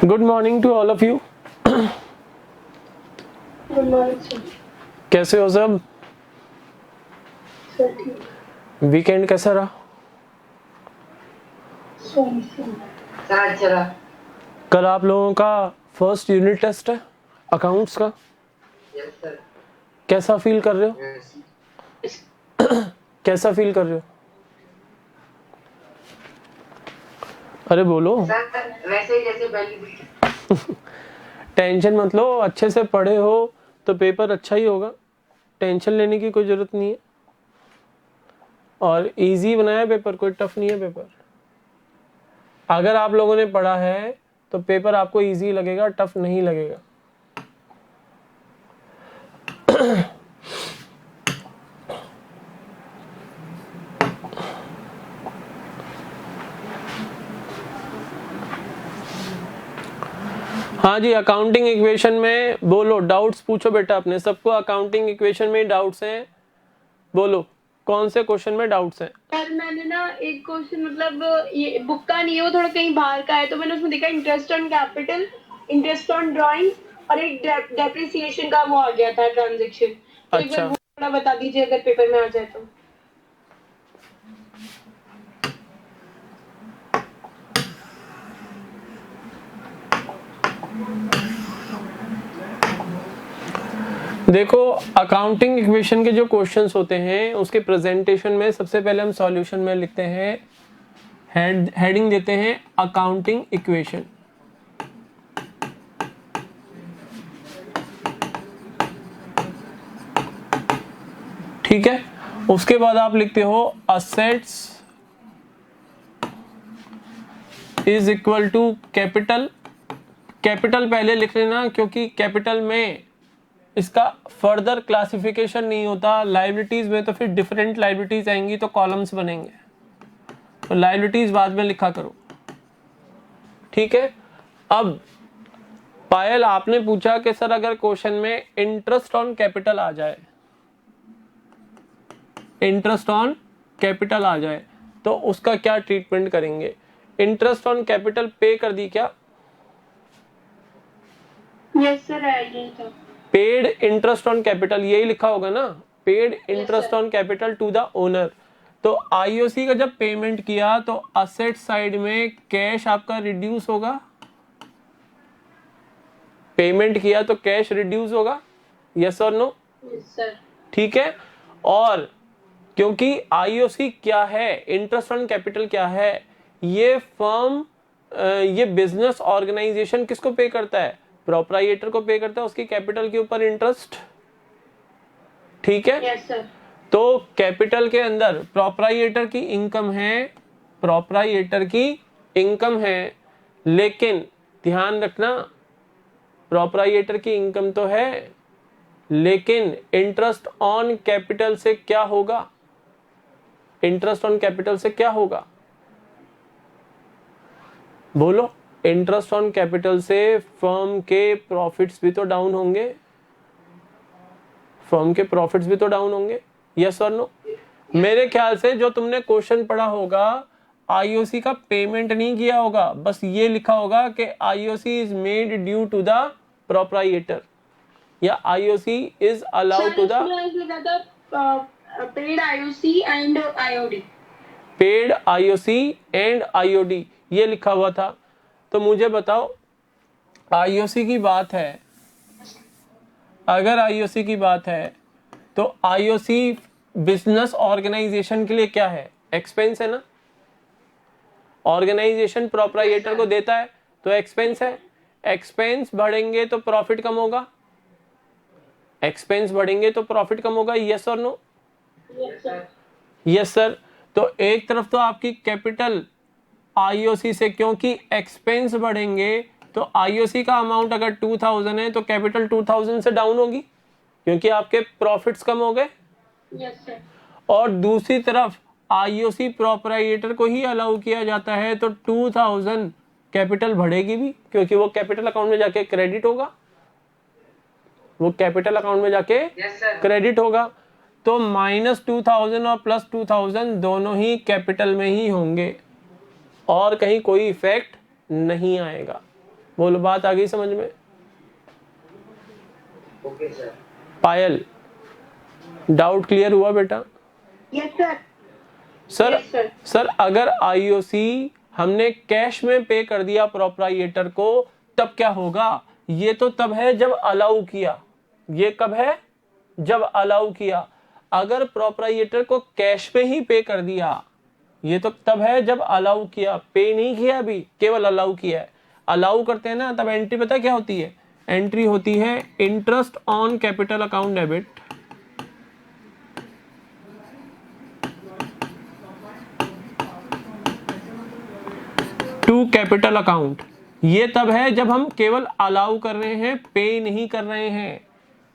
Good morning to all of you. Good morning sir. कैसे हो सब? सर ठीक। वीकेंड कैसा रहा? सर चला। कल आप लोगों का फर्स्ट यूनिट टेस्ट है अकाउंट्स का। Yes sir. कैसा फील कर रहे हो? कैसा फील कर रहे हो? अरे बोलो। सर वैसे ही जैसे पहली टेंशन मत लो, अच्छे से पढ़े हो तो पेपर अच्छा ही होगा। टेंशन लेने की कोई जरूरत नहीं है। और इजी बनाया पेपर, कोई टफ नहीं है पेपर। अगर आप लोगों ने पढ़ा है तो पेपर आपको इजी लगेगा, टफ नहीं लगेगा। हाँ जी, अकाउंटिंग इक्वेशन में बोलो, डाउट्स पूछो बेटा अपने। सबको अकाउंटिंग इक्वेशन में डाउट्स हैं? बोलो कौन से क्वेश्चन में डाउट्स हैं? सर मैंने ना एक क्वेश्चन मतलब ये बुक का नहीं है, वो थोड़ा कहीं बाहर का है, तो मैंने उसमें देखा interest on capital, interest on drawing और एक डेप्रिसिएशन का वो आ गया था ट्रांजेक्शन। तो एक बार अच्छा, वो थोड़ा बता दीजिए अगर पेपर में आ जाए तो। देखो अकाउंटिंग इक्वेशन के जो क्वेश्चंस होते हैं उसके प्रेजेंटेशन में सबसे पहले हम सॉल्यूशन में लिखते हैं, हेडिंग देते हैं अकाउंटिंग इक्वेशन। ठीक है, उसके बाद आप लिखते हो assets is equal to capital. Capital पहले लिख लेना क्योंकि कैपिटल में इसका फर्दर क्लासिफिकेशन नहीं होता। लायबिलिटीज में तो फिर डिफरेंट लायबिलिटीज आएंगी तो कॉलम्स बनेंगे, तो लायबिलिटीज बाद में लिखा करो। ठीक है, अब पायल आपने पूछा कि सर अगर क्वेश्चन में इंटरेस्ट ऑन कैपिटल आ जाए, इंटरेस्ट ऑन कैपिटल आ जाए तो उसका क्या ट्रीटमेंट करेंगे? इंटरेस्ट ऑन कैपिटल पे कर दी क्या? यस सर है यही था। पेड इंटरेस्ट ऑन कैपिटल, यही लिखा होगा ना, paid interest sir. On capital to the owner. तो आईओसी का जब पेमेंट किया तो असेट साइड में कैश आपका रिड्यूस होगा। पेमेंट किया तो कैश रिड्यूस होगा, यस और नो? Yes sir. ठीक है, और क्योंकि आईओसी क्या है, इंटरेस्ट ऑन कैपिटल क्या है, ये फर्म, ये बिजनेस ऑर्गेनाइजेशन किसको पे करता है? प्रोप्राइटर को पे करता है उसकी कैपिटल के ऊपर इंटरेस्ट। ठीक है, यस सर। तो कैपिटल के अंदर प्रोप्राइटर की इनकम है, प्रोप्राइटर की इनकम है, लेकिन ध्यान रखना प्रोप्राइटर की इनकम तो है लेकिन इंटरेस्ट ऑन कैपिटल से क्या होगा? इंटरेस्ट ऑन कैपिटल से क्या होगा? बोलो। इंटरेस्ट ऑन कैपिटल से फर्म के प्रॉफिट्स भी तो डाउन होंगे, फर्म के प्रॉफिट्स भी तो डाउन होंगे, यस और नो? मेरे ख्याल से जो तुमने क्वेश्चन पढ़ा होगा आईओसी का पेमेंट नहीं किया होगा, बस ये लिखा होगा कि IOC is made due to the proprietor या IOC is allowed to the paid IOC and IOD. Paid IOC and IOD ये लिखा हुआ था। तो मुझे बताओ, आईओसी की बात है, अगर आईओसी की बात है तो आईओसी बिजनेस ऑर्गेनाइजेशन के लिए क्या है? एक्सपेंस है ना। ऑर्गेनाइजेशन प्रोप्राइटर को देता है तो एक्सपेंस है। एक्सपेंस बढ़ेंगे तो प्रॉफिट कम होगा, एक्सपेंस बढ़ेंगे तो प्रॉफिट कम होगा, यस और नो? Yes sir. तो एक तरफ तो आपकी कैपिटल आईओसी से, क्योंकि एक्सपेंस बढ़ेंगे तो आईओसी का अमाउंट अगर 2000 है तो कैपिटल 2000 से डाउन होगी क्योंकि आपके प्रॉफिट्स कम हो गए। Yes sir. और दूसरी तरफ आईओसी प्रोप्राइटर को ही अलाउ किया जाता है तो 2000 कैपिटल बढ़ेगी भी क्योंकि वो कैपिटल अकाउंट में जाके क्रेडिट होगा, वो कैपिटल अकाउंट में जाके क्रेडिट होगा। तो -2000 और +2000 दोनों ही कैपिटल में ही होंगे और कहीं कोई इफेक्ट नहीं आएगा। बोलो, बात आ गई समझ में? Okay sir. Payal, doubt clear हुआ बेटा? Yes sir. Sir Yes, sir. Sir अगर आईओसी हमने कैश में पे कर दिया प्रोप्राइटर को, तब क्या होगा? ये तो तब है जब अलाउ किया। ये कब है? जब अलाउ किया। अगर प्रोप्राइटर को कैश में ही पे कर दिया, ये तो तब है जब अलाउ किया, पे नहीं किया अभी, केवल अलाउ किया है। अलाउ करते हैं ना, तब एंट्री पता क्या होती है? एंट्री होती है interest on capital account debit to capital account. ये तब है जब हम केवल अलाउ कर रहे हैं, पे नहीं कर रहे हैं।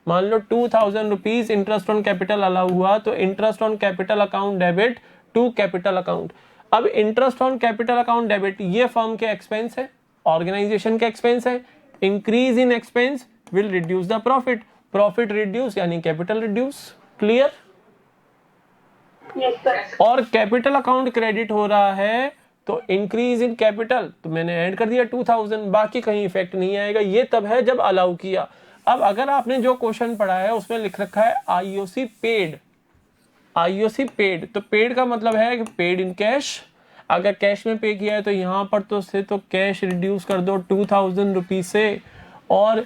मान लो 2000 rupees interest on capital allow हुआ, तो interest on capital account debit to capital account. अब interest on capital account debit ये फर्म के एक्सपेंस है, ऑर्गेनाइजेशन के एक्सपेंस है। Increase in expense will reduce the profit, profit reduce यानी capital reduce. Clear? Yes sir. और capital account credit हो रहा है तो इंक्रीज इन कैपिटल, तो मैंने ऐड कर दिया 2000, बाकी कहीं इफेक्ट नहीं आएगा। ये तब है जब अलाउ किया। अब अगर आपने जो क्वेश्चन पढ़ा है उसमें लिख रखा है आईओसी पेड, आईओसी पेड, तो पेड का मतलब है कि पेड इन कैश। अगर कैश में पे किया है तो यहाँ पर तो से तो कैश रिड्यूस कर दो 2000 रुपीज से, और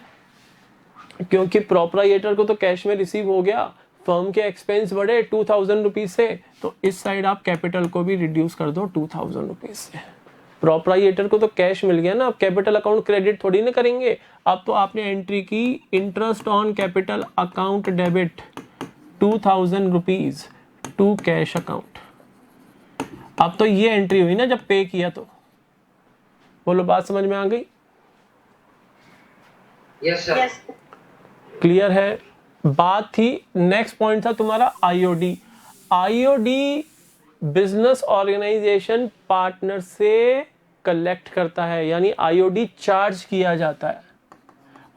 क्योंकि प्रोप्राइटर को तो कैश में रिसीव हो गया, फर्म के एक्सपेंस बढ़े 2000 रुपीज से, तो इस साइड आप कैपिटल को भी रिड्यूस कर दो 2000 रुपीज से। प्रोप्राइटर को तो कैश मिल गया ना, अब कैपिटल अकाउंट क्रेडिट थोड़ी ना करेंगे। अब तो आपने एंट्री की interest on capital account debit 2000 rupees to cash account. अब तो ये एंट्री हुई ना जब पे किया, तो बोलो बात समझ में आ गई? Yes sir. यस। क्लियर है? बात थी, नेक्स्ट पॉइंट था तुम्हारा IOD. IOD business organisation partner से कलेक्ट करता है, यानी आईओडी चार्ज किया जाता है।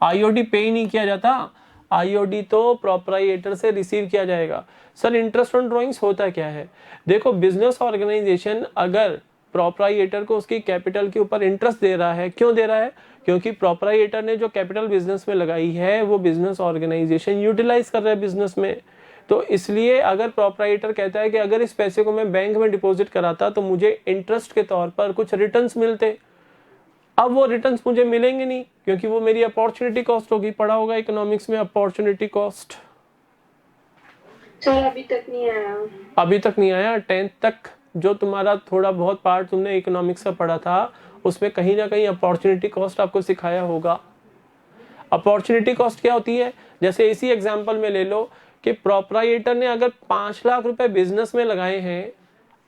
आईओडी पे ही नहीं किया जाता, आईओडी तो प्रोप्राइटर से रिसीव किया जाएगा। सर इंटरेस्ट ऑन ड्राइंग्स होता क्या है? देखो, बिजनेस ऑर्गेनाइजेशन अगर प्रोप्राइटर को उसकी कैपिटल के ऊपर इंटरेस्ट दे रहा है, क्यों दे रहा है? क्योंकि प्रोप्राइटर ने जो कैपिटल बिजनेस में लगाई है वो बिजनेस ऑर्गेनाइजेशन यूटिलाइज कर रहा है बिजनेस में। तो इसलिए अगर प्रोप्राइटर कहता है कि अगर इस पैसे को मैं बैंक में डिपॉजिट कराता तो मुझे इंटरेस्ट के तौर पर कुछ रिटर्न्स मिलते, अब वो रिटर्न्स मुझे मिलेंगे नहीं, क्योंकि वो मेरी अपॉर्चुनिटी कॉस्ट होगी। पढ़ा होगा इकोनॉमिक्स में अपॉर्चुनिटी कॉस्ट। सर अभी तक नहीं आया। अभी तक नहीं आया? 10th तक जो तुम्हारा थोड़ा बहुत पार्ट तुमने इकोनॉमिक्स का पढ़ा था, उसमें कहीं ना कहीं अपॉर्चुनिटी कॉस्ट आपको सिखाया होगा। अपॉर्चुनिटी कॉस्ट क्या होती है? जैसे इसी एग्जांपल में ले लो कि प्रोप्राइटर ने अगर 5 लाख रुपए बिजनेस में लगाए हैं,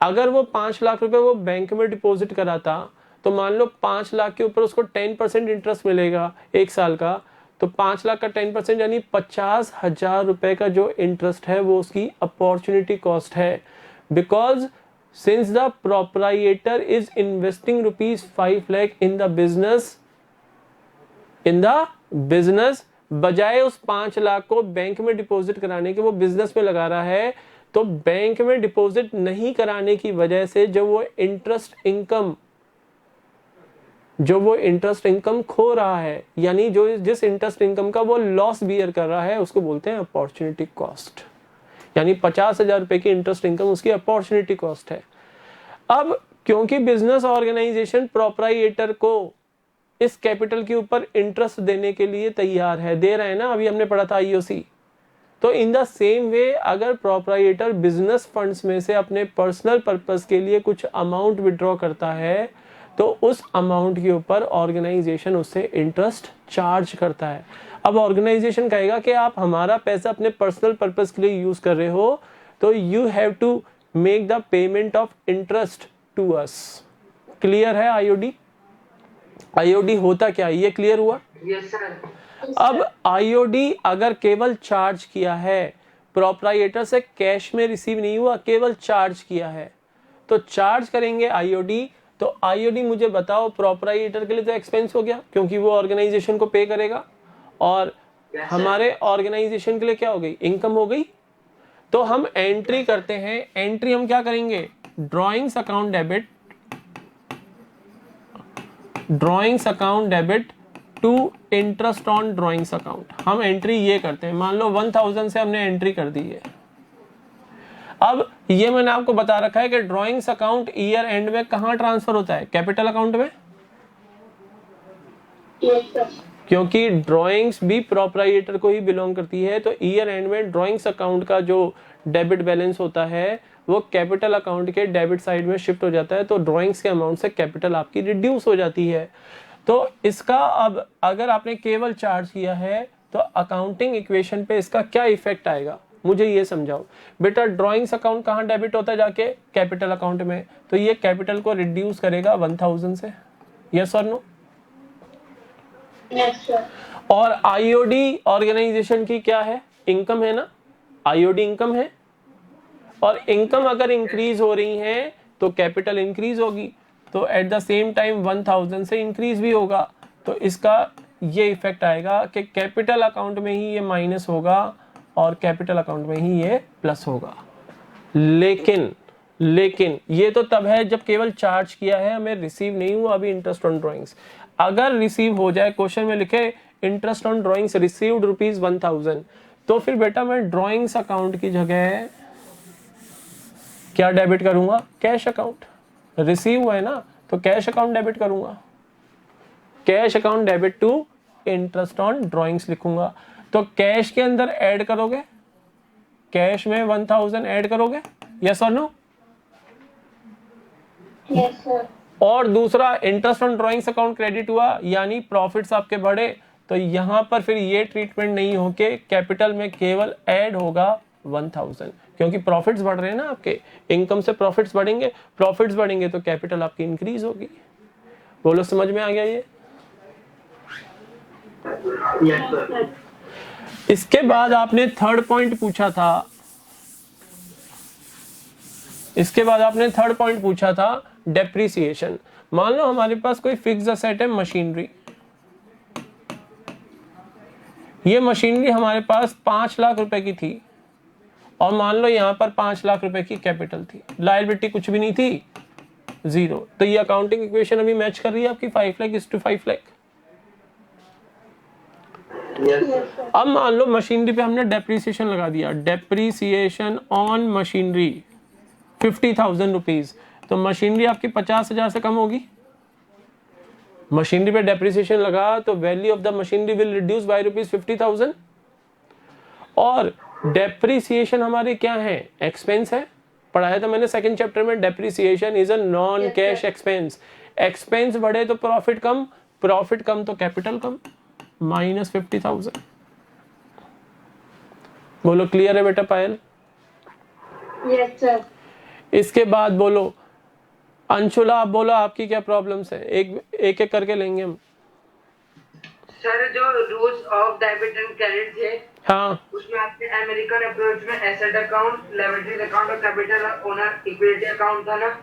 अगर वो 5 लाख रुपए वो बैंक में डिपॉजिट कराता, तो मान लो 5 लाख के ऊपर उसको 10% इंटरेस्ट मिलेगा 1 साल का, तो 5 लाख का 10% यानी 50,000 रुपए का जो इंटरेस्ट है वो उसकी अपॉर्चुनिटी कॉस्ट है। Because since the proprietor is investing ₹5 lakh in the business, बजाय उस 5 लाख को बैंक में डिपॉजिट कराने के वो बिजनेस में लगा रहा है, तो बैंक में डिपॉजिट नहीं कराने की वजह से जो वो इंटरेस्ट इनकम खो रहा है, यानी जो जिस इंटरेस्ट इनकम का वो लॉस बियर कर रहा है, उसको बोलते हैं अपॉर्चुनिटी कॉस्ट। यानी 50,000 रुपए की इंटरेस्ट इनकम उसकी अपॉर्चुनिटी कॉस्ट है। अब क्योंकि बिजनेस ऑर्गेनाइजेशन प्रोप्राइटर को इस कैपिटल के ऊपर इंटरेस्ट देने के लिए तैयार है, दे रहे हैं ना, अभी हमने पढ़ा था आईओसी। तो इन द सेम वे अगर प्रोप्राइटर बिजनेस फंड्स में से अपने पर्सनल पर्पस के लिए कुछ अमाउंट विड्रॉ करता है, तो उस अमाउंट के ऊपर ऑर्गेनाइजेशन उससे इंटरेस्ट चार्ज करता है। अब ऑर्गेनाइजेशन कहेगा कि आप हमारा पैसा अपने पर्सनल पर्पस के लिए यूज कर रहे हो, तो you have to make the payment of interest to us. Clear है? आईओडी आईओडी होता क्या है, ये क्लियर हुआ? Yes sir. अब आईओडी अगर केवल चार्ज किया है, प्रोप्राइटर से कैश में रिसीव नहीं हुआ, केवल चार्ज किया है, तो चार्ज करेंगे आईओडी। तो आईओडी मुझे बताओ, प्रोप्राइटर के लिए तो एक्सपेंस हो गया क्योंकि वो ऑर्गेनाइजेशन को पे करेगा, और हमारे ऑर्गेनाइजेशन के लिए क्या हो गई? इनकम हो गई। तो हम एंट्री करते हैं, एंट्री हम क्या करेंगे? Drawings account debit to interest on drawings account. हम एंट्री ये करते हैं, मान लो 1000 से हमने एंट्री कर दी है। अब ये मैंने आपको बता रखा है कि ड्रॉइंग्स अकाउंट ईयर एंड में कहाँ ट्रांसफर होता है, कैपिटल अकाउंट में, क्योंकि ड्राइंग्स भी प्रोप्राइटर को ही बिलोंग करती है। तो ईयर एंड में ड्राइंग्स अकाउंट का जो डेबिट बैलेंस होता है वो कैपिटल अकाउंट के डेबिट साइड में शिफ्ट हो जाता है। तो ड्राइंग्स के अमाउंट से कैपिटल आपकी रिड्यूस हो जाती है। तो इसका अब अगर आपने केवल चार्ज किया है तो अकाउंटिंग इक्वेशन पे इसका क्या इफेक्ट आएगा, मुझे ये समझाओ। बेटा ड्राइंग्स अकाउंट कहाँ डेबिट होता है जाके, कैपिटल अकाउंट में, तो ये कैपिटल को रिड्यूस करेगा 1000 से, यस और नो। और आईओडी ऑर्गेनाइजेशन की क्या है, इनकम है ना, आईओडी इनकम है, और इनकम अगर इंक्रीज हो रही है तो कैपिटल इंक्रीज होगी, तो एट द सेम टाइम 1000 से इंक्रीज भी होगा। तो इसका ये इफेक्ट आएगा कि कैपिटल अकाउंट में ही ये माइनस होगा और कैपिटल अकाउंट में ही ये प्लस होगा। लेकिन ये तो तब है जब केवल चार्ज किया है, हमें रिसीव नहीं हुआ अभी इंटरेस्ट ऑन ड्राइंग्स। अगर रिसीव हो जाए, क्वेश्चन में लिखे इंटरेस्ट ऑन ड्राइंग्स रिसीव्ड ₹1000, तो फिर बेटा मैं ड्राइंग्स अकाउंट की जगह क्या डेबिट करूंगा, कैश अकाउंट। रिसीव हुआ है ना, तो कैश अकाउंट डेबिट करूंगा, cash account debit to interest on drawings लिखूंगा। तो कैश के अंदर ऐड करोगे, कैश में 1000 ऐड करोगे, यस और नो। Yes sir. और दूसरा interest on drawings account credit हुआ, यानी प्रॉफिट्स आपके बढ़े, तो यहां पर फिर ये ट्रीटमेंट नहीं होके कैपिटल में केवल ऐड होगा 1000, क्योंकि प्रॉफिट्स बढ़ रहे हैं ना आपके, इनकम से प्रॉफिट्स बढ़ेंगे तो कैपिटल आपकी इंक्रीज होगी। बोलो समझ में आ गया ये। Yes sir. इसके बाद आपने थर्ड पॉइंट पूछा था, डेप्रिसिएशन। मान लो हमारे पास कोई फिक्स असेट है, मशीनरी। ये मशीनरी हमारे पास 5 लाख रुपए की थी, और मान लो यहाँ पर 5 लाख रुपए की कैपिटल थी, लायबिलिटी कुछ भी नहीं थी, 0। तो ये अकाउंटिंग इक्वेशन अभी मैच कर रही है आपकी 5 लाख इज टू 5 लाख। अब मान लो मशीनरी पे हमने डेप्रिसिएशन लगा दिया, डेप्रिसिएशन ऑन मशीनरी 50,000 रुपीज, तो मशीनरी आपकी 50,000 से कम होगी। मशीनरी पे डेप्रिसिएशन लगा तो value of the machinery will reduce by ₹50,000। और डेप्रिसिएशन हमारे क्या है, एक्सपेंस है, पढ़ाया था मैंने सेकंड चैप्टर में। Depreciation is a non cash expense. Expense बढ़े तो प्रॉफिट कम, प्रॉफिट कम तो कैपिटल कम, -50,000। बोलो क्लियर है बेटा पायल। Yes sir. इसके बाद बोलो अंशुला, आप बोलो आपकी क्या प्रॉब्लम्स है, एक एक करके लेंगे हम। सर जो rules of debit and credit थे, हाँ, उसमें आपने अमेरिकन अप्रोच में एसेट अकाउंट, लायबिलिटी अकाउंट और कैपिटल ओनर इक्विटी अकाउंट था ना।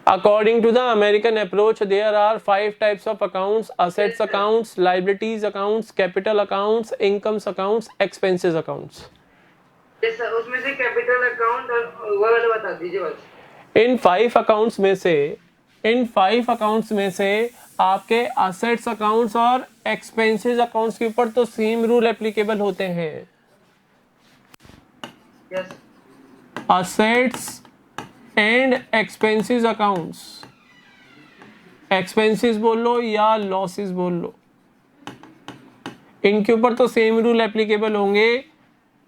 According to the American approach, there are 5 types of accounts: assets accounts, liabilities accounts, capital accounts, incomes accounts, expenses accounts. Yes sir, उसमें से capital account और वो वाला बता दीजिए बस। इन 5 अकाउंट्स में से आपके assets accounts और expenses accounts के ऊपर तो सेम रूल एप्लीकेबल होते हैं। Yes. assets and expenses accounts, expenses बोल लो या लॉसेस बोल लो, इनके ऊपर तो सेम रूल एप्लीकेबल होंगे।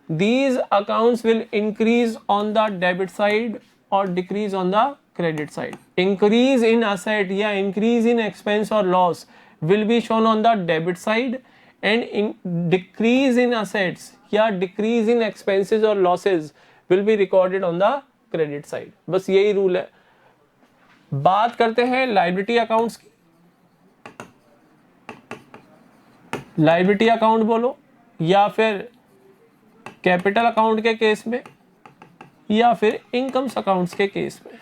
These accounts will increase on the debit side और decrease on the credit side. Increase in asset या इंक्रीज इन एक्सपेंस और loss will be shown on the debit side, and decrease in assets या decrease in expenses और losses will be recorded on the credit side. बस यही rule है। बात करते हैं लायबिलिटी अकाउंट्स की। लायबिलिटी अकाउंट बोलो या फिर कैपिटल अकाउंट के केस में या फिर इनकम्स अकाउंट्स के केस में,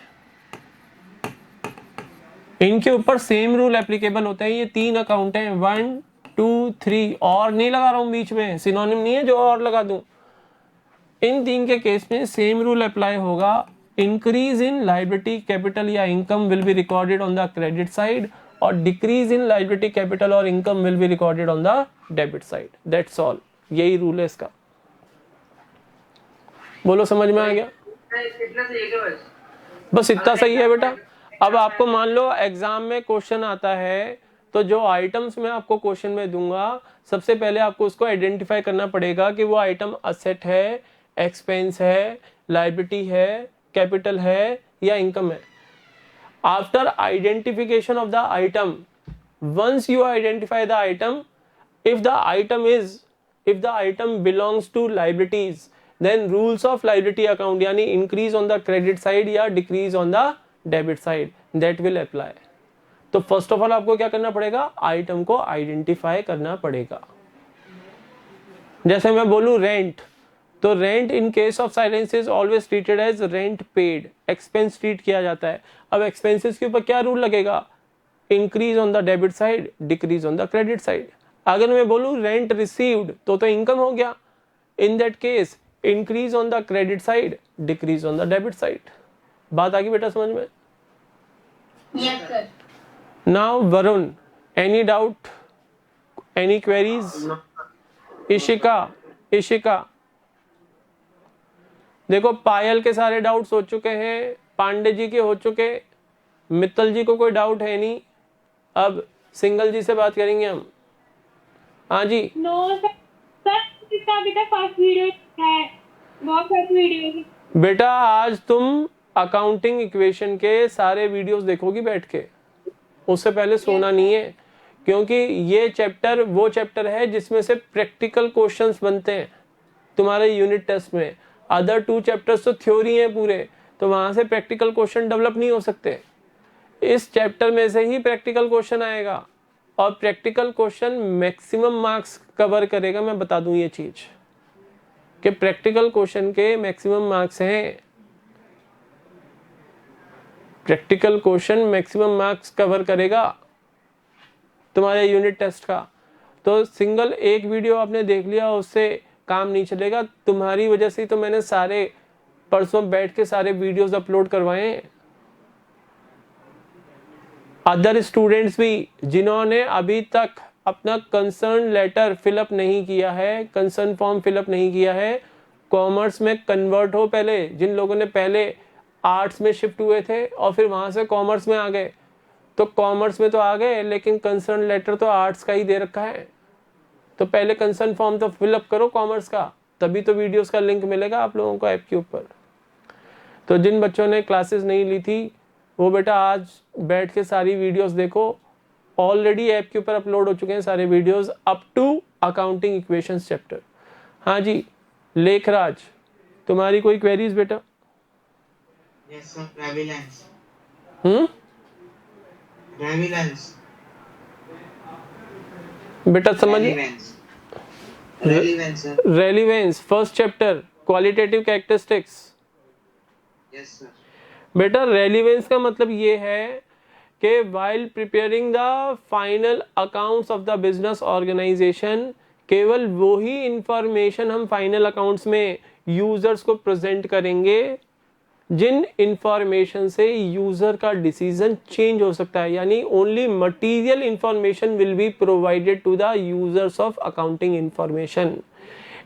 इनके ऊपर सेम रूल एप्लीकेबल होते हैं। ये 3 अकाउंट हैं, 1 2 3, और नहीं लगा रहा हूं बीच में, सिनोनिम नहीं है जो और लगा दूं। इन 3 के केस में सेम रूल अप्लाई होगा। इंक्रीज इन लायबिलिटी, कैपिटल या income will be recorded on the credit side, और डिक्रीज इन लायबिलिटी कैपिटल और income will be recorded on the debit side. That's all, यही रूल है इसका। बोलो समझ में आ गया? कितना सही है क्या बस? बस इतना सही है बेटा। अब आपको मान लो एग्जाम में क्वेश्चन आता है, तो जो आइटम्स मैं आपको क्वेश्चन में दूंगा, सबसे पहले आपको उसको आइडेंटिफाई करना पड़ेगा कि वो आइटम असेट है, एक्सपेंस है, लायबिलिटी है, कैपिटल है या इनकम है। After identification of the item, once you identify the item, if the item belongs to liabilities, then rules of liability account यानी increase on the credit side या decrease on the debit side that will apply। तो first of all आपको क्या करना पड़ेगा, item को identify करना पड़ेगा। जैसे मैं बोलूं रेंट, तो rent in case of silence is always treated as rent paid, expense treat किया जाता है। अब एक्सपेंसेस के ऊपर क्या रूल लगेगा, increase on the debit side, decrease on the credit side. अगर मैं बोलूं रेंट रिसीव्ड तो इनकम हो गया, in that case increase on the credit side, decrease on the debit side. बात आ गई बेटा समझ में? Yes sir. Now Varun, any doubt, any queries? Ishika देखो, पायल के सारे डाउट्स हो चुके हैं, पांडे जी के हो चुके, मित्तल जी को कोई डाउट है नहीं। अब सिंगल जी से बात करेंगे हम। हाँ जी। नो सर, अभी तक फर्स्ट वीडियो है, बहुत फर्स्ट वीडियो। बेटा आज तुम अकाउंटिंग इक्वेशन के सारे वीडियोस देखोगी बैठ के, उससे पहले सोना नहीं है, क्योंकि ये चैप्टर वो चैप्टर है जिसमें से प्रैक्टिकल क्वेश्चंस बनते हैं तुम्हारे यूनिट टेस्ट में। अदर 2 चैप्टर्स तो थ्योरी हैं पूरे, तो वहां से प्रैक्टिकल क्वेश्चन डेवलप नहीं हो सकते। इस चैप्टर में से ही प्रैक्टिकल क्वेश्चन आएगा, और practical question maximum marks cover करेगा। मैं बता दूं ये चीज कि प्रैक्टिकल क्वेश्चन के मैक्सिमम मार्क्स हैं, practical question maximum marks cover करेगा तुम्हारे यूनिट टेस्ट का। तो सिंगल एक वीडियो आपने देख लिया उससे काम नहीं चलेगा, तुम्हारी वजह से तो मैंने सारे परसों बैठ के सारे वीडियोस अपलोड करवाए हैं। अदर स्टूडेंट्स भी जिन्होंने अभी तक अपना कंसर्न लेटर फिलअप नहीं किया है, कंसर्न फॉर्म फिलअप नहीं किया है, कॉमर्स में कन्वर्ट हो, पहले जिन लोगों ने पहले आर्ट्स में शिफ्ट हुए थे और फिर वहां से कॉमर्स में आ गए, तो कॉमर्स में तो आ गए लेकिन कंसर्न लेटर तो आर्ट्स का ही दे रखा है, तो पहले कंसर्न फॉर्म तो फिलअप करो कॉमर्स का, तभी तो वीडियोस का लिंक मिलेगा आप लोगों को ऐप के ऊपर। तो जिन बच्चों ने क्लासेस नहीं ली थी वो बेटा आज बैठ के सारी वीडियोस देखो, ऑलरेडी ऐप के ऊपर अपलोड हो चुके हैं सारे videos up to accounting equations chapter. हाँ जी लेखराज, तुम्हारी कोई क्वेरीज बेटा? Yes sir, prevalence. Prevalence. बेटा समझिए, Relevance. Relevance sir. Relevance first chapter qualitative characteristics. Yes sir. बेटा रेलिवेंस का मतलब ये है कि while preparing the final accounts of the business organisation, केवल वो ही इंफॉर्मेशन हम फाइनल अकाउंट्स में यूजर्स को प्रेजेंट करेंगे जिन इंफॉर्मेशन से यूजर का डिसीजन चेंज हो सकता है, यानी only material information will be provided to the users of accounting information.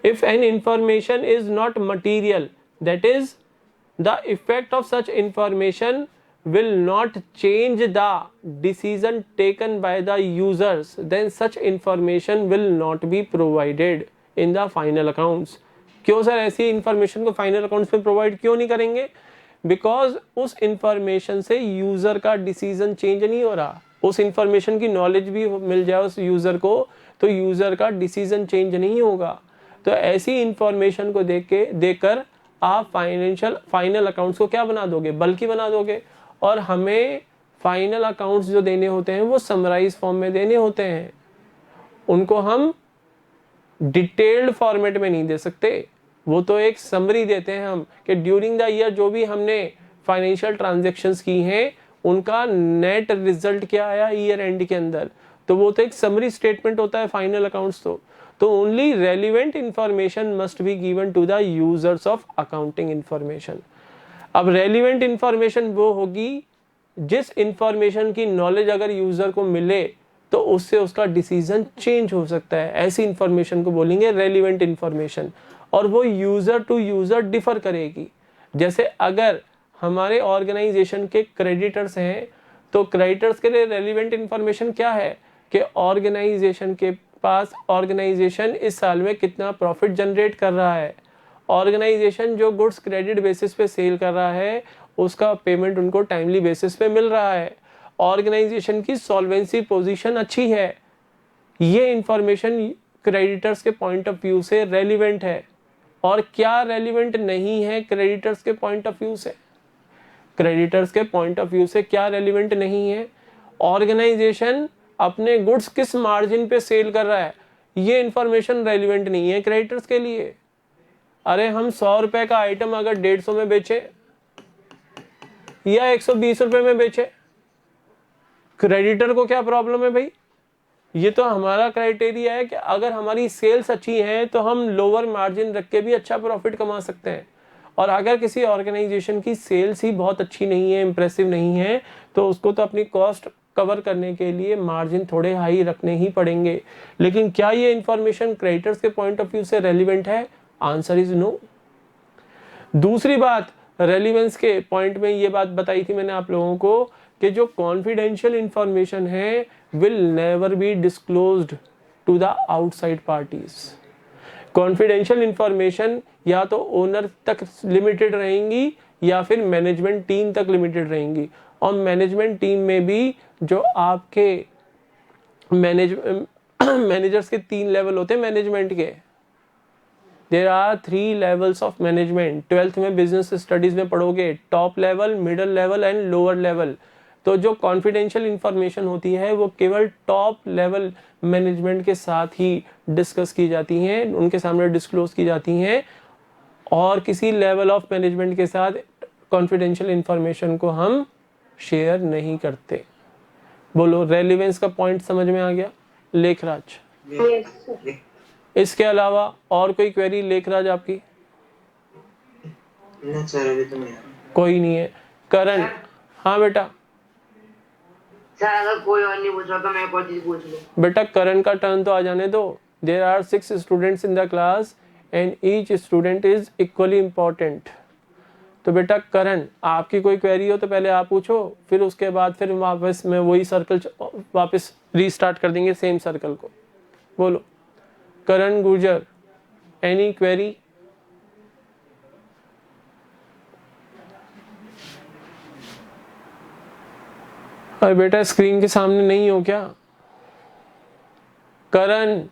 If an information is not material, that is the effect of such information will not change the decision taken by the users, then such information will not be provided in the final accounts। क्यों sir ऐसी information को final accounts में provide क्यों नहीं करेंगे? Because उस information से user का डिसीजन चेंज नहीं हो रहा, उस इंफॉर्मेशन की नॉलेज भी मिल जाए उस यूजर को तो यूजर का डिसीजन चेंज नहीं होगा। तो ऐसी इंफॉर्मेशन को देखकर आप फाइनल अकाउंट्स को क्या बना दोगे, बल्कि बना दोगे। और हमें फाइनल अकाउंट्स जो देने होते हैं वो समराइज फॉर्म में देने होते हैं, उनको हम डिटेल्ड फॉर्मेट में नहीं दे सकते। वो तो एक समरी देते हैं हम कि ड्यूरिंग द ईयर जो भी हमने फाइनेंशियल ट्रांजैक्शंस की हैं उनका नेट रिजल्ट क्या आया ईयर एंड के अंदर, तो वो तो एक समरी स्टेटमेंट होता है फाइनल अकाउंट्स। तो only relevant information must be given to the users of accounting information. अब रेलिवेंट इंफॉर्मेशन वो होगी जिस इंफॉर्मेशन की नॉलेज अगर यूजर को मिले तो उससे उसका डिसीजन चेंज हो सकता है, ऐसी इंफॉर्मेशन को बोलेंगे रेलिवेंट इंफॉर्मेशन, और वो यूजर टू यूजर डिफर करेगी। जैसे अगर हमारे ऑर्गेनाइजेशन के क्रेडिटर्स हैं तो क्रेडिटर्स के लिए रेलिवेंट इंफॉर्मेशन क्या है कि ऑर्गेनाइजेशन के पास ऑर्गेनाइजेशन इस साल में कितना प्रॉफिट जनरेट कर रहा है, ऑर्गेनाइजेशन जो गुड्स क्रेडिट बेसिस पे सेल कर रहा है उसका पेमेंट उनको टाइमली बेसिस पे मिल रहा है, ऑर्गेनाइजेशन की सॉल्वेंसी पोजीशन अच्छी है। ये इंफॉर्मेशन क्रेडिटर्स के पॉइंट ऑफ व्यू से रेलिवेंट है। और क्या रेलिवेंट नहीं है क्रेडिटर्स के पॉइंट ऑफ व्यू से? क्रेडिटर्स के पॉइंट ऑफ व्यू से क्या रेलिवेंट नहीं है? ऑर्गेनाइजेशन अपने गुड्स किस मार्जिन पे सेल कर रहा है, ये इंफॉर्मेशन रेलिवेंट नहीं है क्रेडिटर्स के लिए। अरे हम 100 रुपए का आइटम अगर 150 में बेचे या 120 रुपए में बेचे, क्रेडिटर को क्या प्रॉब्लम है भाई? ये तो हमारा क्राइटेरिया है कि अगर हमारी सेल्स अच्छी है तो हम लोअर मार्जिन रख के भी अच्छा प्रॉफिट कमा सकते हैं। और अगर किसी ऑर्गेनाइजेशन की सेल्स ही बहुत अच्छी नहीं है, इंप्रेसिव नहीं है, तो उसको तो अपनी कॉस्ट कवर करने के लिए मार्जिन थोड़े हाई रखने ही पड़ेंगे। लेकिन क्या ये इंफॉर्मेशन क्रेडिटर्स के पॉइंट ऑफ व्यू से रेलिवेंट है? Answer is no. दूसरी बात, रेलिवेंस के पॉइंट में ये बात बताई थी मैंने आप लोगों को कि जो कॉन्फिडेंशियल इंफॉर्मेशन है will never be disclosed to the outside parties. Confidential information या तो ओनर तक लिमिटेड रहेंगी या फिर मैनेजमेंट टीम तक लिमिटेड रहेंगी। और मैनेजमेंट टीम में भी जो आपके मैनेजर्स के 3 लेवल होते हैं मैनेजमेंट के। There are 3 levels of management. 12th में बिजनेस स्टडीज में पढ़ोगे, top level, middle level and lower level. तो जो कॉन्फिडेंशियल इंफॉर्मेशन होती है वो केवल टॉप लेवल मैनेजमेंट के साथ ही डिस्कस की जाती हैं, उनके सामने डिस्क्लोज की जाती हैं, और किसी लेवल ऑफ मैनेजमेंट के साथ कॉन्फिडेंशियल इंफॉर्मेशन को हम शेयर नहीं करते। बोलो, रेलिवेंस का पॉइंट समझ में आ गया लेखराज? इसके अलावा और कोई क्वेरी लेखराज आपकी? नहीं सर, अभी तो नहीं। कोई नहीं है। करण? हाँ बेटा। सर अगर कोई और नहीं पूछ रहा तो मैं एक और चीज पूछ लूं। बेटा करण का टर्न तो आ जाने दो। There are 6 students in the class and each student is equally important. तो बेटा करण, आपकी कोई क्वेरी हो तो पहले आप पूछो, फिर उसके बाद फिर वापस मैं वही सर्कल वापस रीस्टार्ट कर देंगे, सेम सर्कल को। बोलो करण गुर्जर, एनी क्वेरी? अरे बेटा स्क्रीन के सामने नहीं हो क्या करण?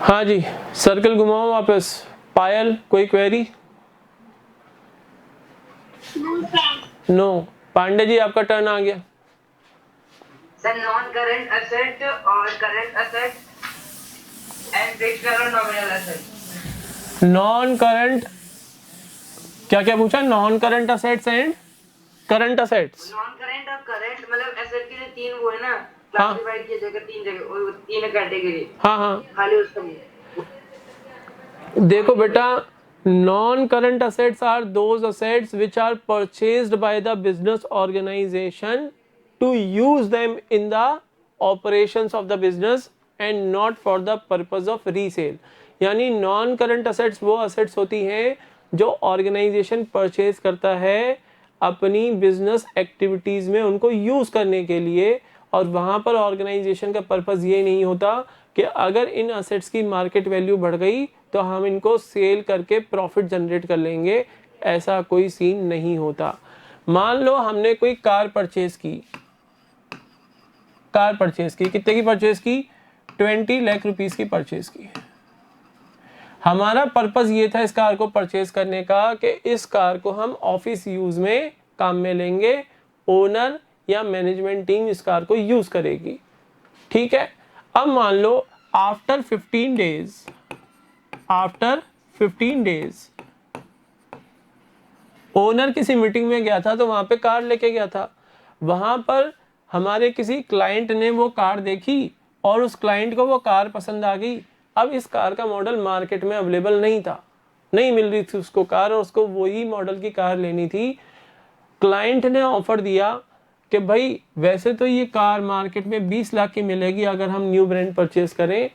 हाँ जी, सर्कल घुमाओ वापस। पायल, कोई क्वेरी? नो। पांडे जी आपका टर्न आ गया। सर नॉन करंट असेट और करंट असेट एंड फ्रैक्शनल और नॉमिनल असेट। नॉन करंट क्या क्या पूछा? Non current assets and current assets. Non current और करंट मतलब एसेट के लिए 3 वो है ना, क्लासिफाइड किए जाएगा 3 जगह, वो 3 कैटेगरी। हाँ हाँ, खाली उसका देखो बेटा, non current assets are those assets which are purchased by the business organisation to use them in the operations of the business and not for the purpose of resale. यानी नॉन करंट असेट्स वो assets होती हैं जो organisation purchase करता है अपनी business activities में उनको यूज करने के लिए, और वहां पर ऑर्गेनाइजेशन का पर्पस ये नहीं होता कि अगर इन असेट्स की मार्केट वैल्यू बढ़ गई तो हम इनको सेल करके प्रॉफिट जनरेट कर लेंगे, ऐसा कोई सीन नहीं होता। मान लो हमने कोई कार परचेज की, कितने की परचेज की? 20 लाख रुपीस की परचेज की। हमारा पर्पस ये था इस कार को परचेज करने का कि इस कार को हम ऑफिस यूज में काम में लेंगे, ओनर या मैनेजमेंट टीम इस कार को यूज करेगी। ठीक है, अब मान लो आफ्टर 15 डेज ओनर किसी मीटिंग में गया था तो वहां पे कार लेके गया था। वहां पर हमारे किसी क्लाइंट ने वो कार देखी और उस क्लाइंट को वो कार पसंद आ गई। अब इस कार का मॉडल मार्केट में अवेलेबल नहीं था, नहीं मिल रही थी उसको कार, और उसको वही मॉडल की कार लेनी थी। क्लाइंट ने ऑफर दिया कि भाई वैसे तो ये कार मार्केट में 20 लाख की मिलेगी अगर हम न्यू ब्रांड परचेज करें,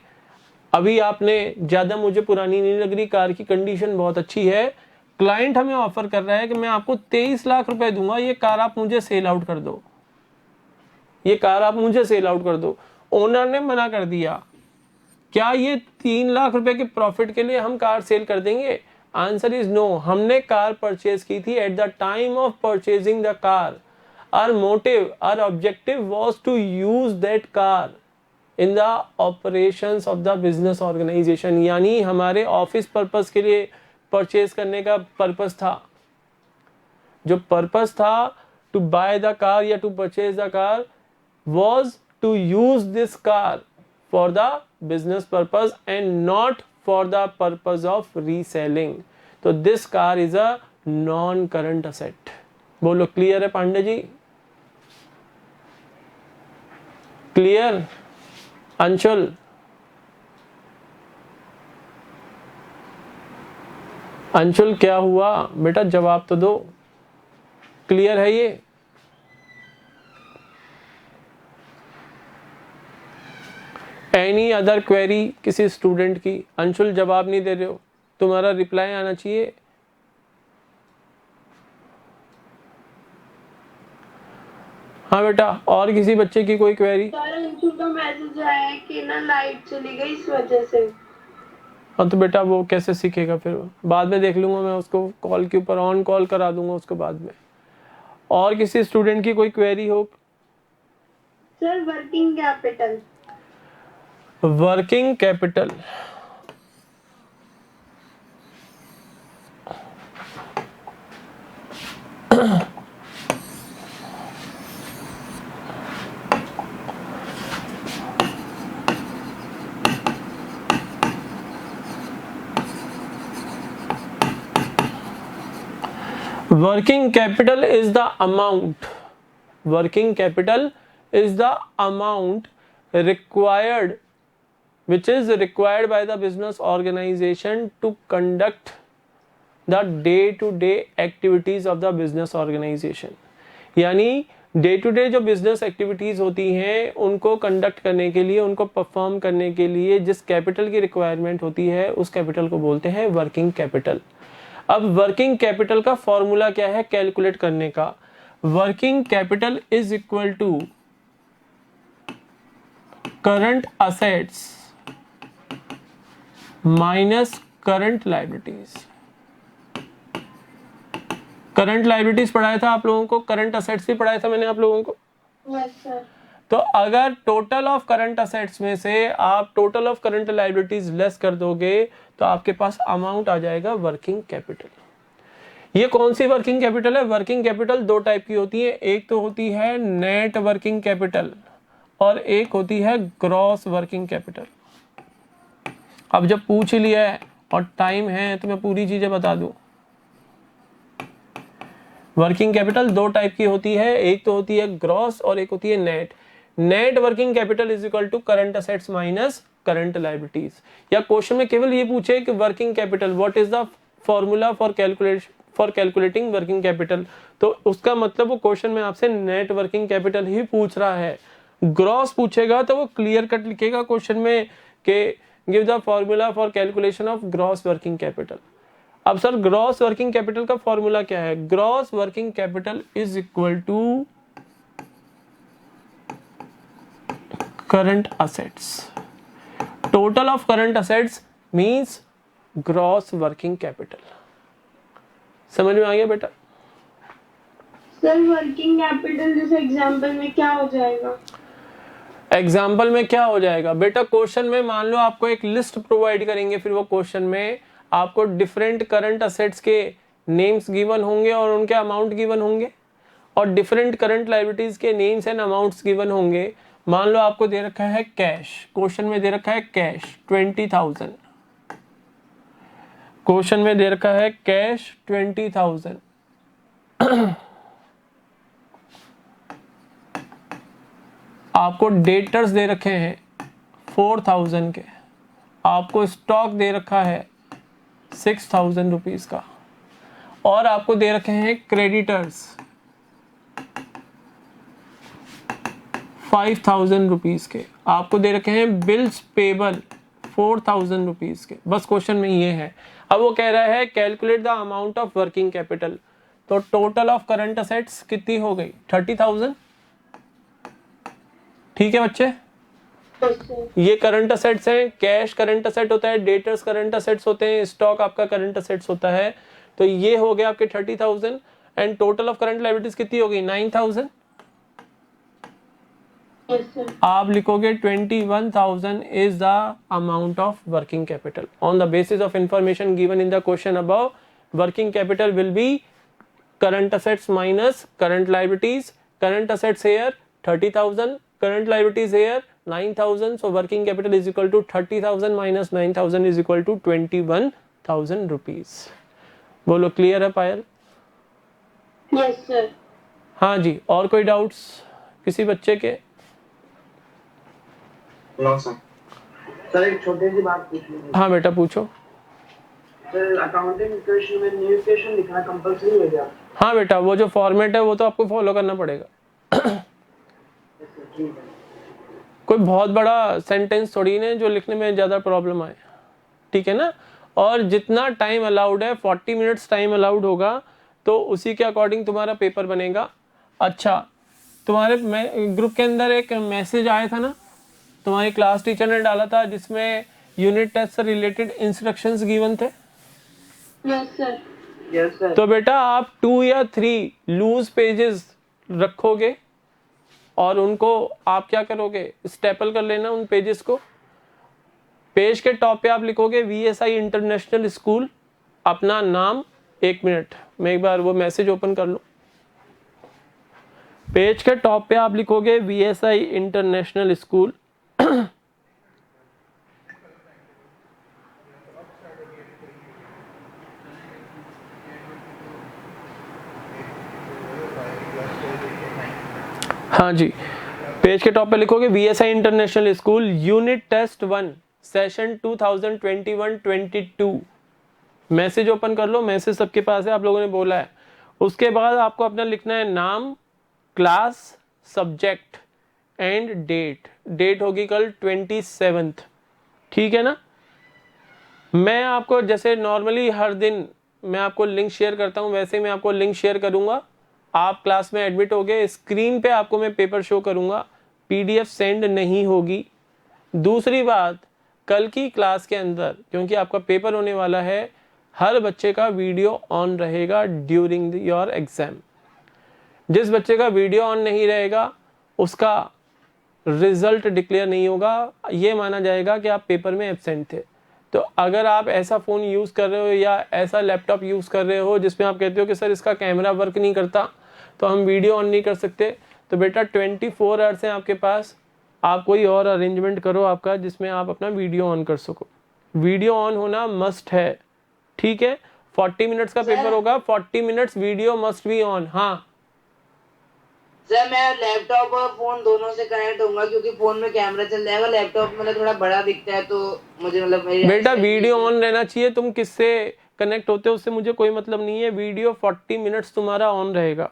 अभी आपने ज़्यादा, मुझे पुरानी नहीं लग रही, कार की कंडीशन बहुत अच्छी है। क्लाइंट हमें ऑफर कर रहा है कि मैं आपको 23 लाख रुपए दूंगा, ये कार आप मुझे सेल आउट कर दो, ये कार आप मुझे सेल आउट कर दो। ओनर ने मना कर दिया। क्या ये 3 लाख रुपए के प्रॉफिट के लिए हम कार सेल कर देंगे? Answer is no. हमने कार परचेज की थी। At the time of purchasing the car, our motive, our objective was to use that car in the operations of the business organisation, यानी हमारे ऑफिस पर्पस के लिए purchase करने का purpose था। जो पर्पस था टू बाय द कार या to purchase the car was to use this car for the business purpose and not for the purpose of reselling. तो this car is a non-current asset. बोलो clear है Pandey ji? Clear? Anshul, Anshul क्या हुआ बेटा, जवाब तो दो। क्लियर है ये? एनी अदर क्वेरी किसी स्टूडेंट की? अंशुल जवाब नहीं दे रहे हो, तुम्हारा रिप्लाई आना चाहिए। हाँ बेटा, और किसी बच्चे की कोई क्वेरी? सर अंशु का मैसेज आया है कि ना लाइट चली गई इस वजह से। हाँ तो बेटा वो कैसे सीखेगा फिर? बाद में देख लूंगा मैं, उसको कॉल के ऊपर ऑन कॉल करा दूंगा उसको बाद में। और किसी स्टूडेंट की कोई क्वेरी हो? Sir working capital. Working capital, working capital is the amount, working capital is the amount required, which is required by the business organization to conduct the day to day activities of the business organization. यानी day to day जो business activities होती हैं उनको conduct करने के लिए, उनको perform करने के लिए जिस कैपिटल की रिक्वायरमेंट होती है उस कैपिटल को बोलते हैं वर्किंग कैपिटल। अब वर्किंग कैपिटल का फॉर्मूला क्या है कैलकुलेट करने का? Working capital is equal to current assets minus current liabilities. Current liabilities पढ़ाया था आप लोगों को, करंट असेट्स भी पढ़ाया था मैंने आप लोगों को। Yes sir. तो अगर टोटल ऑफ करंट असेट्स में से आप total of current liabilities less कर दोगे तो आपके पास अमाउंट आ जाएगा वर्किंग कैपिटल। ये कौन सी वर्किंग कैपिटल है? वर्किंग कैपिटल दो टाइप की होती है, एक तो होती है नेट वर्किंग कैपिटल और एक होती है ग्रॉस वर्किंग कैपिटल। अब जब पूछ ही लिया है और टाइम है तो मैं पूरी चीजें बता दूं। वर्किंग कैपिटल दो टाइप की होती है, एक तो होती है ग्रॉस और एक होती है net. Net working capital is equal to current assets minus current liabilities. या क्वेश्चन में केवल ये पूछे कि working capital what is the formula for calculating working capital, तो उसका मतलब वो क्वेश्चन में आपसे नेट वर्किंग कैपिटल ही पूछ रहा है। ग्रॉस पूछेगा तो वो क्लियर कट लिखेगा क्वेश्चन में कि give the formula for calculation of gross working capital. अब सर ग्रॉस वर्किंग कैपिटल का फॉर्मूला क्या है? Gross working capital is equal to current assets. Total of current assets means gross working capital. समझ में आ गया बेटा? सर वर्किंग कैपिटल जैसे एग्जांपल में क्या हो जाएगा? एग्जाम्पल में क्या हो जाएगा बेटा? क्वेश्चन में मान लो आपको एक लिस्ट प्रोवाइड करेंगे, फिर वो क्वेश्चन में आपको डिफरेंट करंट असेट्स के नेम्स गिवन होंगे और उनके अमाउंट गिवन होंगे, और डिफरेंट करंट लायबिलिटीज के नेम्स एंड अमाउंट्स गिवन होंगे। मान लो आपको दे रखा है कैश, क्वेश्चन में दे रखा है कैश 20,000, क्वेश्चन में दे रखा है कैश 20,000। आपको डेटर्स दे रखे हैं 4,000 के, आपको स्टॉक दे रखा है 6,000 रुपीज़ का, और आपको दे रखे हैं क्रेडिटर्स 5,000 रुपीज़ के, आपको दे रखे हैं बिल्स पेबल 4,000 रुपीज़ के। बस क्वेश्चन में ये है। अब वो कह रहा है calculate the amount of working capital, तो टोटल ऑफ करंट असेट्स कितनी हो गई? 30,000। ठीक है बच्चे, ये करंट असेट्स हैं, कैश करंट असेट होता है, डेटर्स करंट असेट्स होते हैं, स्टॉक आपका करंट असेट्स होता है। तो ये हो गया आपके 30,000 and total of current liabilities कितनी हो गई? 9,000। आप लिखोगे 21,000 is the amount of working capital on the basis of information given in the question above. Working capital will be current assets minus current liabilities, current assets here 30,000, current liabilities here 9,000, so working capital is equal to 30,000 minus 9,000 is equal to 21,000 rupees। बोलो clear है पायल? Yes sir. हाँ जी, और कोई doubts किसी बच्चे के? No sir. Sir एक छोटी सी बात पूछनी थी। हाँ बेटा पूछो। सर अकाउंटिंग इक्वेशन में न्यू इक्वेशन लिखना कंपल्सरी है क्या? हाँ बेटा, वो जो फॉर्मेट है वो तो आपको फॉलो करना पड़ेगा। ठीक है। कोई बहुत बड़ा सेंटेंस थोड़ी ना जो लिखने में ज़्यादा प्रॉब्लम आए, ठीक है ना। और जितना टाइम अलाउड है 40 मिनट्स टाइम अलाउड होगा, तो उसी के अकॉर्डिंग तुम्हारा पेपर बनेगा। अच्छा, तुम्हारे ग्रुप के अंदर एक मैसेज आया था ना, तुम्हारी क्लास टीचर ने डाला था, जिसमें यूनिट टेस्ट से रिलेटेड इंस्ट्रक्शंस गिवन थे। Yes sir. Yes sir. तो बेटा आप 2 या 3 लूज पेजेस रखोगे और उनको आप क्या करोगे? स्टेपल कर लेना उन पेजेस को। पेज के टॉप पे आप लिखोगे VSI इंटरनेशनल स्कूल, अपना नाम। 1 मिनट मैं एक बार वो मैसेज ओपन कर लूँ। पेज के टॉप पे आप लिखोगे VSI इंटरनेशनल स्कूल, हाँ जी, पेज के टॉप पे लिखोगे VSI international school unit test 1 session 2021-22। Message open कर लो, मैसेज सबके पास है, आप लोगों ने बोला है। उसके बाद आपको अपना लिखना है नाम, class, subject and date. Date होगी कल 27th, ठीक है ना। मैं आपको जैसे नॉर्मली हर दिन मैं आपको लिंक शेयर करता हूँ, वैसे मैं आपको लिंक शेयर करूँगा। आप क्लास में एडमिट हो गए, स्क्रीन पे आपको मैं पेपर शो करूँगा, PDF सेंड नहीं होगी। दूसरी बात, कल की क्लास के अंदर क्योंकि आपका पेपर होने वाला है, हर बच्चे का वीडियो ऑन रहेगा ड्यूरिंग योर एग्जाम। जिस बच्चे का वीडियो ऑन नहीं रहेगा उसका रिजल्ट डिक्लेयर नहीं होगा, ये माना जाएगा कि आप पेपर में एब्सेंट थे। तो अगर आप ऐसा फ़ोन यूज़ कर रहे हो या ऐसा लैपटॉप यूज़ कर रहे हो जिसमें आप कहते हो कि सर इसका कैमरा वर्क नहीं करता तो हम वीडियो ऑन नहीं कर सकते, तो बेटा 24 आवर्स हैं आपके पास, आप कोई और अरेंजमेंट करो आपका जिसमें आप अपना वीडियो ऑन कर सको। वीडियो ऑन होना मस्ट है, ठीक है। 40 मिनट्स का पेपर होगा, 40 minutes video must be on. हाँ सर मैं लैपटॉप और फोन दोनों से कनेक्ट होऊंगा क्योंकि फोन में कैमरा चल जाएगा, लैपटॉप मतलब थोड़ा बड़ा दिखता है तो मुझे मतलब बेटा वीडियो ऑन रहना चाहिए। तुम किससे कनेक्ट होते हो उससे मुझे कोई मतलब नहीं है, वीडियो 40 मिनट्स तुम्हारा ऑन रहेगा।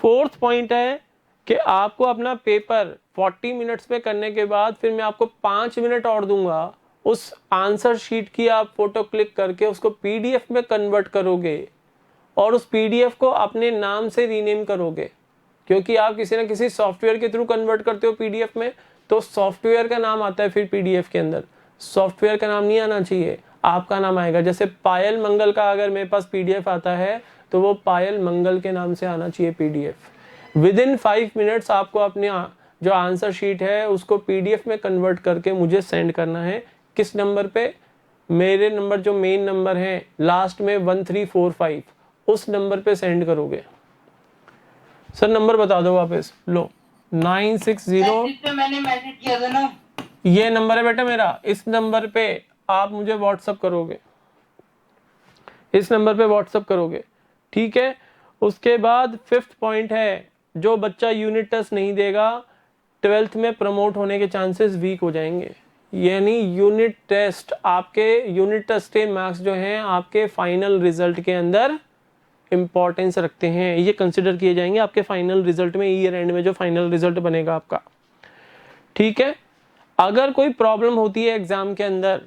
4th पॉइंट है कि आपको अपना पेपर 40 मिनट्स में करने के बाद फिर मैं आपको 5 मिनट और दूंगा, उस आंसर शीट की आप फोटो क्लिक करके उसको PDF में कन्वर्ट करोगे और उस PDF को अपने नाम से रीनेम करोगे, क्योंकि आप किसी ना किसी सॉफ्टवेयर के थ्रू कन्वर्ट करते हो PDF में, तो सॉफ्टवेयर का नाम आता है फिर PDF के अंदर। सॉफ्टवेयर का नाम नहीं आना चाहिए, आपका नाम आएगा। जैसे पायल मंगल का अगर मेरे पास PDF आता है तो वो पायल मंगल के नाम से आना चाहिए PDF। विदिन 5 मिनट्स आपको अपने जो आंसर शीट है उसको PDF में कन्वर्ट करके मुझे सेंड करना है। किस नंबर पे? मेरे नंबर जो मेन नंबर है लास्ट में 1345, उस नंबर पे सेंड करोगे। सर नंबर बता दो वापस, लो 960 पे मैंने मैसेज किया था ना, ये नंबर है बेटा मेरा। इस नंबर पे आप मुझे व्हाट्सअप करोगे, इस नंबर पे व्हाट्सअप करोगे, ठीक है। उसके बाद 5th पॉइंट है, जो बच्चा यूनिट टेस्ट नहीं देगा 12th में प्रमोट होने के चांसेस वीक हो जाएंगे। यानी यूनिट टेस्ट, आपके यूनिट टेस्ट के मार्क्स जो हैं आपके फाइनल रिजल्ट के अंदर इम्पोर्टेंस रखते हैं, ये कंसिडर किए जाएंगे आपके फाइनल रिजल्ट में, ईयर एंड में जो फाइनल रिजल्ट बनेगा आपका। ठीक है, अगर कोई प्रॉब्लम होती है एग्जाम के अंदर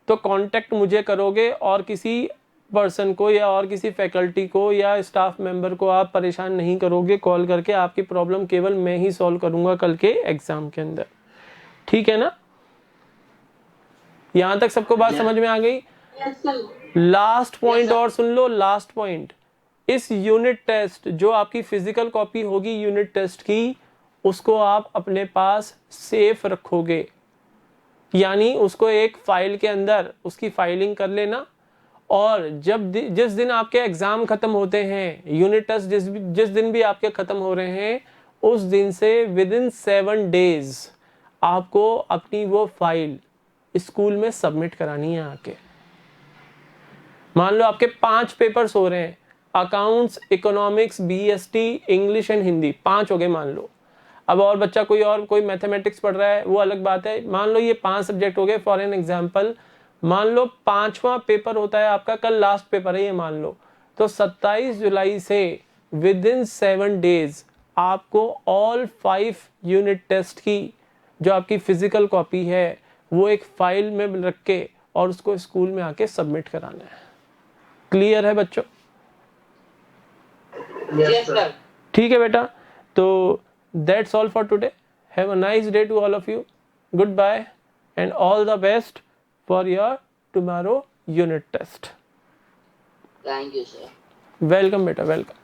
तो कांटेक्ट मुझे करोगे और किसी पर्सन को या और किसी फैकल्टी को या स्टाफ मेंबर को आप परेशान नहीं करोगे कॉल करके, आपकी प्रॉब्लम केवल मैं ही सॉल्व करूंगा कल के एग्जाम के अंदर। ठीक है ना, यहां तक सबको बात समझ में आ गई? लास्ट पॉइंट और सुन लो, लास्ट पॉइंट, इस यूनिट टेस्ट जो आपकी फिजिकल कॉपी होगी यूनिट टेस्ट की, उसको आप अपने पास सेफ रखोगे, यानी उसको एक फाइल के अंदर उसकी फाइलिंग कर लेना, और जिस दिन आपके एग्जाम खत्म होते हैं, यूनिट टेस्ट जिस दिन भी आपके खत्म हो रहे हैं, उस दिन से विदिन 7 डेज आपको अपनी वो फाइल स्कूल में सबमिट करानी है आके। मान लो आपके 5 पेपर्स हो रहे हैं, accounts, economics, BST, English and Hindi, 5 हो गए मान लो। अब और बच्चा कोई मैथमेटिक्स पढ़ रहा है वो अलग बात है, मान लो ये 5 सब्जेक्ट हो गए फॉर एन एग्जाम्पल। मान लो 5वां पेपर होता है आपका, कल लास्ट पेपर है ये मान लो, तो 27 जुलाई से विदिन 7 डेज आपको ऑल 5 यूनिट टेस्ट की जो आपकी फिजिकल कॉपी है वो एक फाइल में रख के और उसको स्कूल में आके सबमिट कराना है। क्लियर है बच्चों? Yes, sir. ठीक है बेटा, तो that's all for today. Have a nice day to all of you. Good bye and all the best for your tomorrow unit test. Thank you, sir. Welcome बेटा, welcome.